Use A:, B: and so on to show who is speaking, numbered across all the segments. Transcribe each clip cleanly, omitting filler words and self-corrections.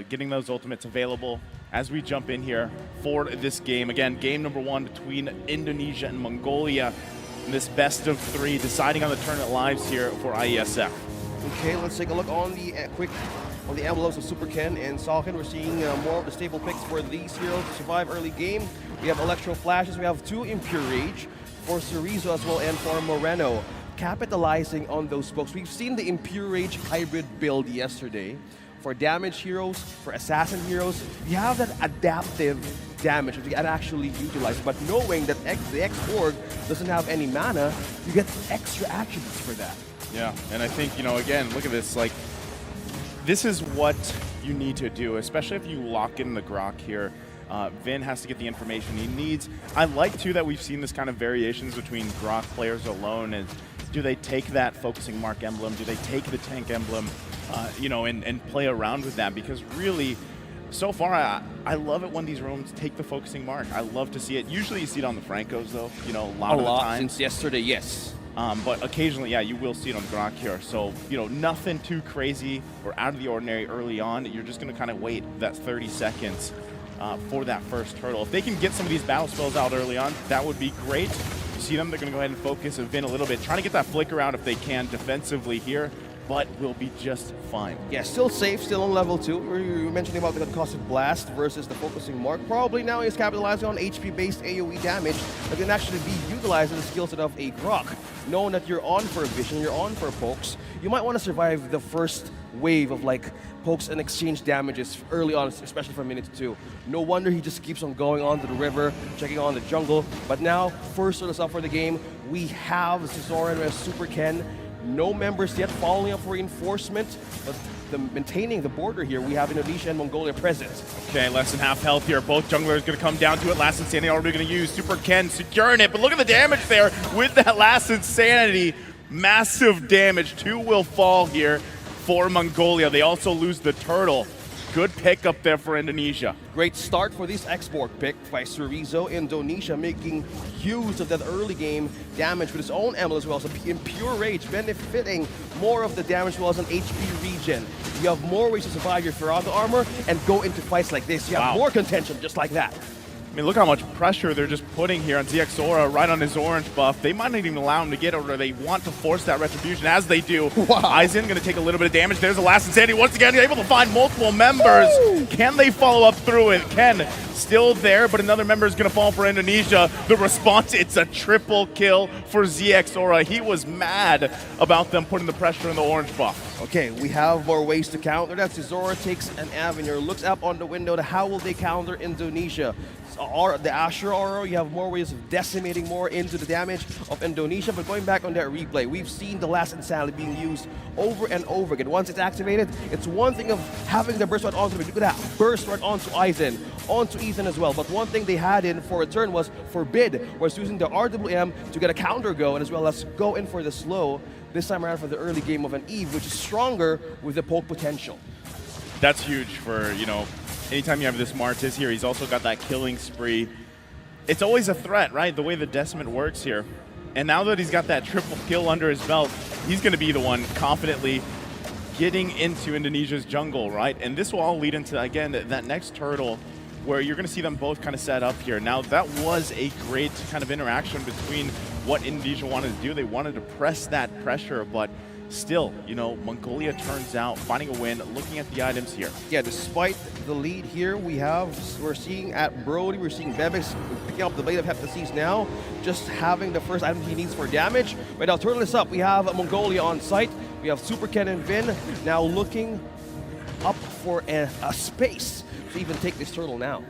A: Getting those ultimates available as we jump in here for this game. Again, game number 1 between Indonesia and Mongolia in this best of 3, deciding on the tournament lives here for IESF.
B: Okay, let's take a look on the on the emblems of Super Ken and Salkin. We're seeing more of the stable picks for these heroes to survive early game. We have Electro Flashes, we have 2 Impure Rage for Cerezo as well, and for Moreno. Capitalizing on those spokes. We've seen the Impure Rage hybrid build yesterday. For damage heroes, for assassin heroes, you have that adaptive damage which you can actually utilize. But knowing that the X-Org doesn't have any mana, you get extra attributes for that.
A: Yeah, and I think, again, look at this. Like, this is what you need to do, especially if you lock in the Grok here. Vin has to get the information he needs. I like, too, that we've seen this kind of variations between Grok players alone. And do they take that focusing mark emblem? Do they take the tank emblem? And play around with that, because really, so far, I love it when these rooms take the focusing mark. I love to see it. Usually you see it on the Francos, though, a lot of the time.
B: Since yesterday, yes.
A: But occasionally, yeah, you will see it on the Grok here. So, nothing too crazy or out of the ordinary early on. You're just going to kind of wait that 30 seconds for that first turtle. If they can get some of these battle spells out early on, that would be great. You see them, they're going to go ahead and focus Vin a little bit, trying to get that flicker out if they can defensively here, but will be just fine.
B: Yeah, still safe, still on level 2. We were mentioning about the concussive blast versus the focusing mark. Probably now he's capitalizing on HP-based AoE damage that can actually be utilized in the skill set of a Grok. Knowing that you're on for a vision, you're on for pokes, you might want to survive the first wave of pokes and exchange damages early on, especially for minute 2. No wonder he just keeps on going on to the river, checking on the jungle. But now, first sort up for the game, we have Cizoran, we have Super Ken. No members yet following up for reinforcement, but maintaining the border here, we have Indonesia and Mongolia present.
A: Okay, less than half health here. Both junglers going to come down to it. Last Insanity already going to use. Super Ken securing it, but look at the damage there with that Last Insanity. Massive damage. 2 will fall here for Mongolia. They also lose the turtle. Good pick up there for Indonesia.
B: Great start for this export pick by Cerezo. Indonesia making use of that early game damage with his own emblem as well. So Impure Rage benefiting more of the damage as well as an HP regen. You have more ways to survive your Ferrago armor and go into fights like this. You have more contention just like that.
A: I mean, look how much pressure they're just putting here on ZX Aura right on his orange buff. They might not even allow him to get it, or they want to force that retribution as they do.
B: Wow.
A: Aizen going to take a little bit of damage. There's the Last Insanity. Once again, able to find multiple members. Woo! Can they follow up through it? Ken still there, but another member is going to fall for Indonesia. The response, it's a triple kill for ZX Aura. He was mad about them putting the pressure on the orange buff.
B: Okay, we have more ways to counter that. Zora takes an avenue, looks up on the window to how will they counter Indonesia. The Asher Aura, you have more ways of decimating more into the damage of Indonesia, but going back on that replay, we've seen the Last Insanity being used over and over again. Once it's activated, it's one thing of having the burst right onto him. Look at that, burst right onto Aizen, onto Ethan as well. But one thing they had in for a turn was Forbid, was using the RWM to get a counter go, and as well as go in for the slow, this time around for the early game of an Eve, which is stronger with the poke potential.
A: That's huge for, anytime you have this Martis here. He's also got that killing spree. It's always a threat, right? The way the Decimate works here. And now that he's got that triple kill under his belt, he's going to be the one confidently getting into Indonesia's jungle, right? And this will all lead into, again, that next turtle where you're going to see them both kind of set up here. Now, that was a great kind of interaction between what Indonesia wanted to do. They wanted to press that pressure, but still, Mongolia turns out finding a win. Looking at the items here.
B: Yeah, despite the lead here, we're seeing at Brody, we're seeing Bebek picking up the Blade of Heptases now, just having the first item he needs for damage. Right now, turtle is up. We have Mongolia on site. We have Super Ken and Vin now looking up for a space to even take this turtle now.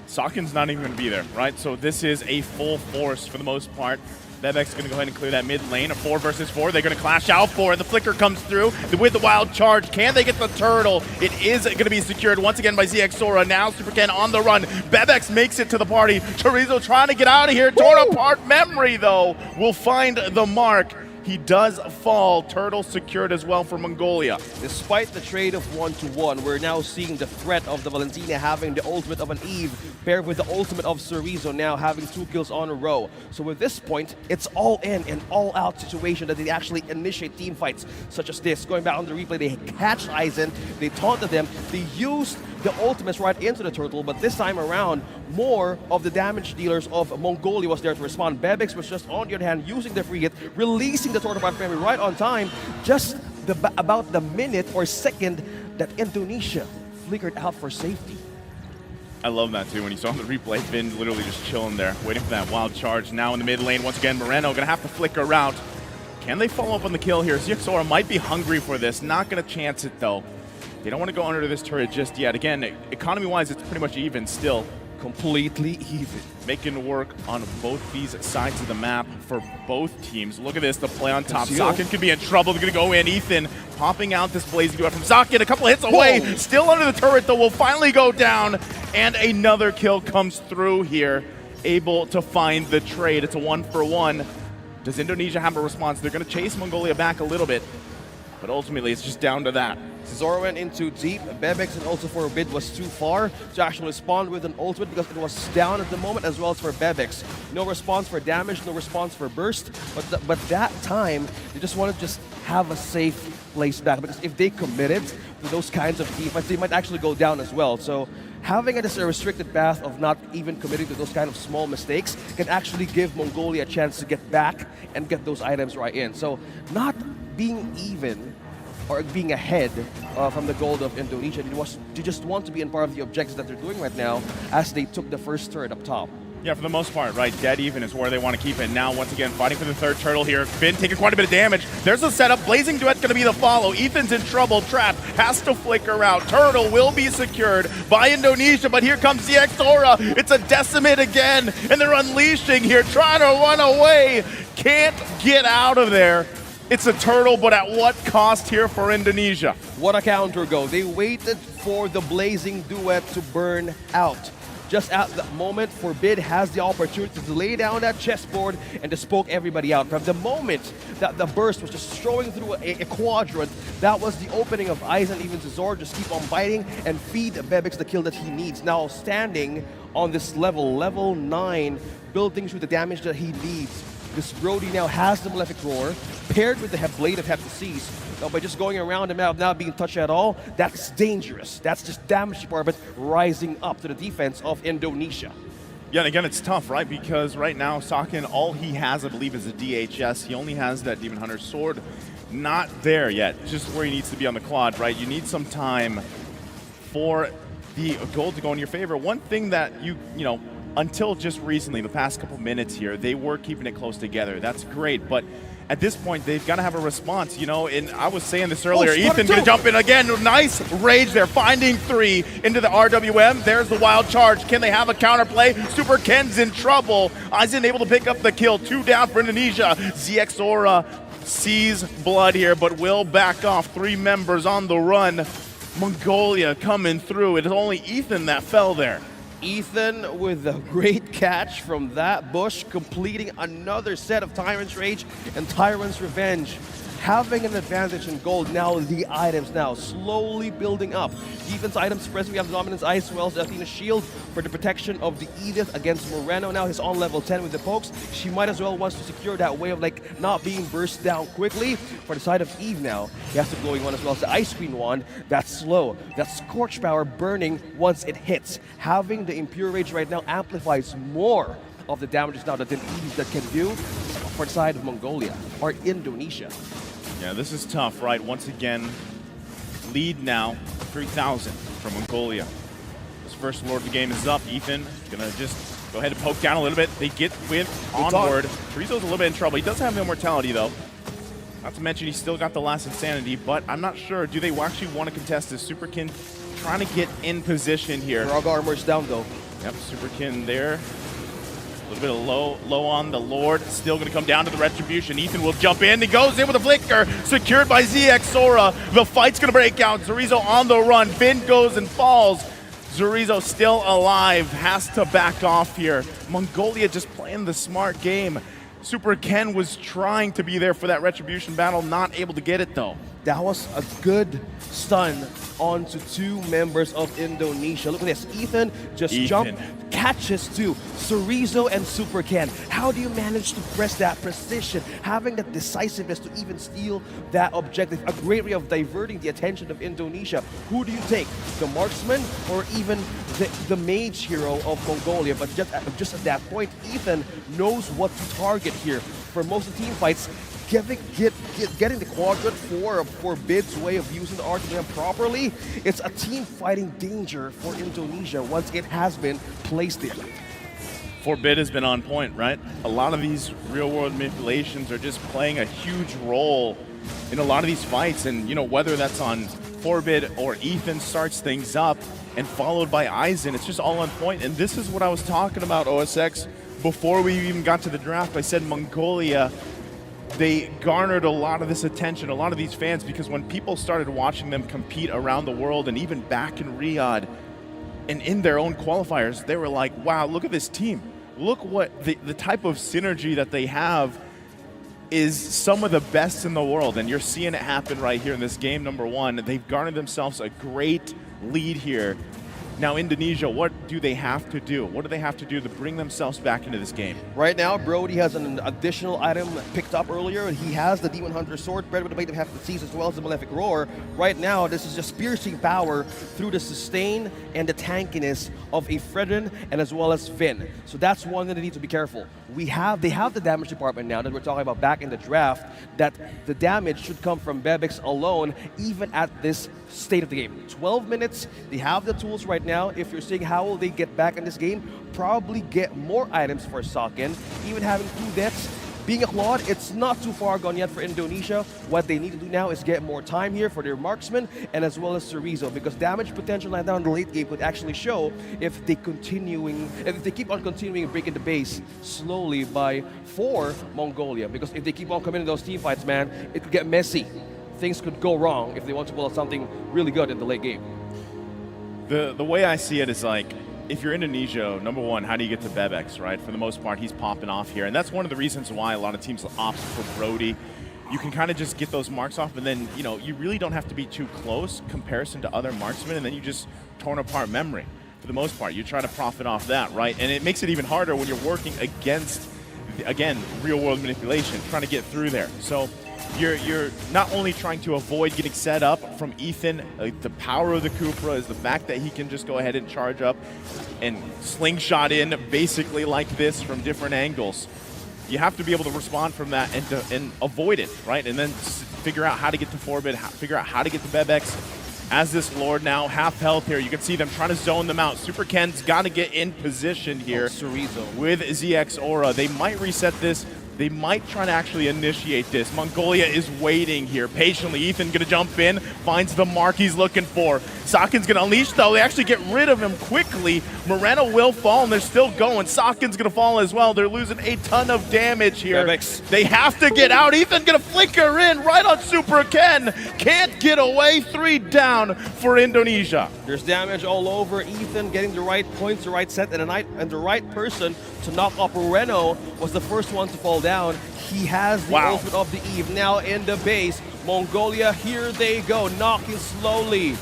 A: Sokken's not even going to be there, right? So this is a full force for the most part. Bebek's going to go ahead and clear that mid lane. A 4 versus 4. They're going to clash out for it. The flicker comes through with the wild charge. Can they get the turtle? It is going to be secured once again by ZX Sora. Now Super Ken on the run. Bebek makes it to the party. Chorizo trying to get out of here. Torn apart. Memory, though, will find the mark. He does fall. Turtle secured as well for Mongolia.
B: Despite the trade of 1-1, we're now seeing the threat of the Valentina having the ultimate of an Eve paired with the ultimate of Cerezo now having 2 kills on a row. So with this point, it's all in an all-out situation that they actually initiate team fights such as this. Going back on the replay, they catch Aizen, they taunted them, they used the ultimates right into the turtle, but this time around, more of the damage dealers of Mongolia was there to respond. Bebix was just on the other hand using the free hit, releasing the turtle primary right on time, just about the minute or second that Indonesia flickered out for safety.
A: I love that too. When you saw the replay, Finn literally just chilling there, waiting for that wild charge. Now in the mid lane, once again, Moreno gonna have to flicker out. Can they follow up on the kill here? ZXORA might be hungry for this, not gonna chance it though. They don't want to go under this turret just yet. Again, economy-wise, it's pretty much even still.
B: Completely even.
A: Making work on both these sides of the map for both teams. Look at this, the play on top. Sakin could be in trouble. They're going to go in. Ethan popping out this blazing duet from Sakin. A couple hits away. Whoa. Still under the turret, though. Will finally go down. And another kill comes through here. Able to find the trade. It's a 1-for-1. Does Indonesia have a response? They're going to chase Mongolia back a little bit. But ultimately, it's just down to that.
B: Zora went in too deep. Bebix and also for a bit was too far to actually respond with an ultimate because it was down at the moment, as well as for Bebix. No response for damage, no response for burst. But that time, they just want to just have a safe place back, because if they committed to those kinds of team fights, they might actually go down as well. So having a restricted path of not even committing to those kind of small mistakes can actually give Mongolia a chance to get back and get those items right in. So not being even or being ahead from the goal of Indonesia, they just want to be in part of the objectives that they're doing right now as they took the first turret up top.
A: Yeah, for the most part, right? Dead even is where they want to keep it. Now, once again, fighting for the third turtle here. Finn taking quite a bit of damage. There's a setup. Blazing Duet's going to be the follow. Ethan's in trouble. Trapped. Has to flicker out. Turtle will be secured by Indonesia, but here comes ZXORA. It's a decimate again, and they're unleashing here, trying to run away. Can't get out of there. It's a turtle, but at what cost here for Indonesia?
B: What a counter go. They waited for the Blazing Duet to burn out. Just at that moment, Forbid has the opportunity to lay down that chessboard and to poke everybody out. From the moment that the burst was just throwing through a quadrant, that was the opening of Aizen, even to Zor, just keep on biting and feed Bebix the kill that he needs. Now standing on this level 9, building through the damage that he needs. This Brody now has the Malefic Roar, paired with the Blade of Hephaestus. Now, by just going around him out, not being touched at all, that's dangerous. That's just damage department rising up to the defense of Indonesia.
A: Yeah, and again, it's tough, right? Because right now, Sakin, all he has, I believe, is a DHS. He only has that Demon Hunter sword. Not there yet, just where he needs to be on the quad, right? You need some time for the gold to go in your favor. One thing that you know, until just recently, the past couple minutes here, they were keeping it close together. That's great, but at this point, they've got to have a response, you know, and I was saying this earlier, Ethan gonna jump in again, nice rage there, finding 3 into the RWM, there's the wild charge, can they have a counterplay? Super Ken's in trouble, Aizen able to pick up the kill, 2 down for Indonesia, ZXORA sees blood here, but will back off, 3 members on the run, Mongolia coming through, it is only Ethan that fell there.
B: Ethan with a great catch from that bush, completing another set of Tyrant's Rage and Tyrant's Revenge. Having an advantage in gold, now the items now slowly building up. Defense items present, we have Dominance Ice, as well as Athena's Shield for the protection of the Edith against Moreno. Now he's on level 10 with the pokes. She might as well wants to secure that way of like not being burst down quickly. For the side of Eve now, he has the glowing one as well as the Ice Queen one. That's slow. That Scorch Power burning once it hits. Having the Impure Rage right now amplifies more of the damages now that the Eve that can do for the side of Mongolia or Indonesia.
A: Yeah, this is tough, right? Once again, lead now, 3,000 from Mongolia. This first Lord of the game is up. Ethan gonna just go ahead and poke down a little bit. They get with onward. Cerezo's a little bit in trouble. He does have immortality though. Not to mention he's still got the last insanity, but I'm not sure. Do they actually want to contest this? Superkin trying to get in position here.
B: Frog armor's down though.
A: Yep, Superkin there. A little bit of low on the Lord. Still going to come down to the Retribution. Ethan will jump in. He goes in with a flicker. Secured by ZXORA. The fight's going to break out. Cerezo on the run. Finn goes and falls. Cerezo still alive. Has to back off here. Mongolia just playing the smart game. Super Ken was trying to be there for that retribution battle, not able to get it though.
B: That was a good stun onto two members of Indonesia. Look at this. Ethan just jumped, catches two. Chorizo and Super Ken. How do you manage to press that precision? Having that decisiveness to even steal that objective. A great way of diverting the attention of Indonesia. Who do you take? The marksman or even the mage hero of Mongolia? But just at that point, Ethan knows what to target here. For most of the team fights, getting the quadrant for Bid's way of using the RTM properly, it's a team fighting danger for Indonesia once it has been placed in.
A: Forbid has been on point, right? A lot of these real-world manipulations are just playing a huge role in a lot of these fights, and you know, whether that's on Forbid or Ethan starts things up and followed by Aizen, it's just all on point. And this is what I was talking about, OSX, before we even got to the draft. I said Mongolia, they garnered a lot of this attention, a lot of these fans, because when people started watching them compete around the world and even back in Riyadh and in their own qualifiers, they were like, wow, look at this team. Look what the type of synergy that they have is some of the best in the world, and you're seeing it happen right here in this game number one. They've garnered themselves a great lead here. Now, Indonesia, what do they have to do? What do they have to do to bring themselves back into this game?
B: Right now, Brody has an additional item picked up earlier. He has the Demon Hunter Sword, bred with the Blade of Half the Seas, as well as the Malefic Roar. Right now, this is just piercing power through the sustain and the tankiness of a Fredrin and as well as Finn. So that's one that they need to be careful. They have the damage department now that we're talking about back in the draft, that the damage should come from Bebix alone, even at this state of the game. 12 minutes, they have the tools right now. If you're saying how will they get back in this game, probably get more items for Saken. Even having 2 deaths, being a Claude, it's not too far gone yet for Indonesia. What they need to do now is get more time here for their marksman and as well as Chorizo, because damage potential right now in the late game could actually show if they keep on continuing breaking the base slowly for Mongolia. Because if they keep on coming in those team fights, man, it could get messy. Things could go wrong if they want to pull out something really good in the late game.
A: The way I see it is like, if you're Indonesia, number one, how do you get to Bebex, right? For the most part, he's popping off here. And that's one of the reasons why a lot of teams opt for Brody. You can kind of just get those marks off, and then, you know, you really don't have to be too close comparison to other marksmen, and then you just torn apart memory. For the most part, you try to profit off that, right? And it makes it even harder when you're working against, again, real-world manipulation, trying to get through there. So you're not only trying to avoid getting set up from Ethan, the power of the Kupra is the fact that he can just go ahead and charge up and slingshot in basically like this from different angles. You have to be able to respond from that and avoid it, right? And then figure out how to get to Forbid, figure out how to get to Bebex. As this Lord now, half health here. You can see them trying to zone them out. Super Ken's got to get in position here with ZX Aura. They might reset this. They might try to actually initiate this. Mongolia is waiting here patiently. Ethan gonna jump in, finds the mark he's looking for. Saken's gonna unleash though. They actually get rid of him quickly. Moreno will fall and they're still going. Saken's gonna fall as well. They're losing a ton of damage here.
B: Bebix.
A: They have to get out. Ethan gonna flicker in right on Super Ken. Can't get away. 3 down for Indonesia.
B: There's damage all over. Ethan getting the right points, the right set, and the right person to knock off Moreno was the first one to fall down. He has the ultimate of the Eve now in the base. Mongolia, here they go, knocking slowly.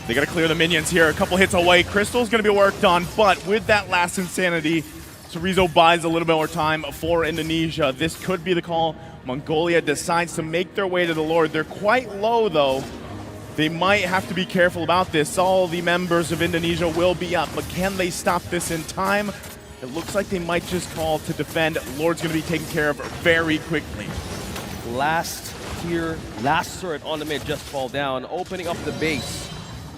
A: They gotta clear the minions here, a couple hits away. Crystal's gonna be worked on, but with that last insanity, Chorizo buys a little bit more time for Indonesia. This could be the call. Mongolia decides to make their way to the Lord. They're quite low though. They might have to be careful about this. All the members of Indonesia will be up, but can they stop this in time? It looks like they might just call to defend. Lord's going to be taken care of very quickly.
B: Last turret on the mid just fall down, opening up the base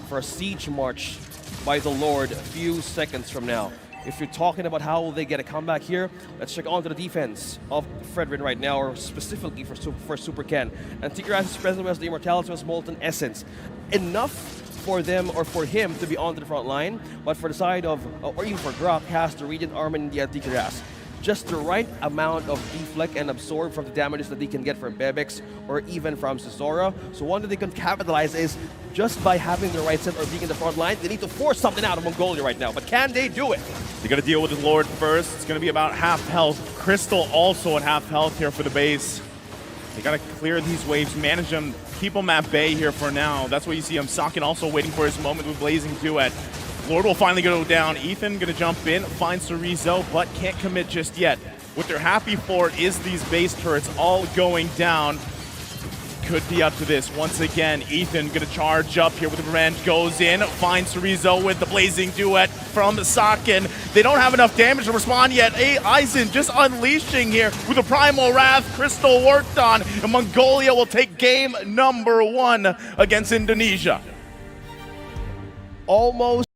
B: for a siege march by the Lord a few seconds from now. If you're talking about how will they get a comeback here, let's check on to the defense of Fredrin right now, or specifically for Super Ken. And Tigraz's presence was the Immortality was Molten Essence. Enough for them or for him to be onto the front line, but for the side of, or even for Grok, has the Radiant Armor in the Tigraz. just the right amount of deflect and absorb from the damages that they can get from Bebix or even from Zora. So one that they can capitalize is just by having the right set or being in the front line, they need to force something out of Mongolia right now. But can they do it?
A: They got to deal with the Lord first. It's going to be about half health. Crystal also at half health here for the base. They got to clear these waves, manage them, keep them at bay here for now. That's what you see. Sakin also waiting for his moment with Blazing Duet. Lord will finally go down. Ethan going to jump in, find Cerezo, but can't commit just yet. What they're happy for is these base turrets all going down. Could be up to this. Once again, Ethan going to charge up here with the revenge, goes in, finds Cerezo with the Blazing Duet from Sakin. They don't have enough damage to respond yet. Aizen just unleashing here with the Primal Wrath. Crystal worked on, and Mongolia will take game number 1 against Indonesia.
B: Almost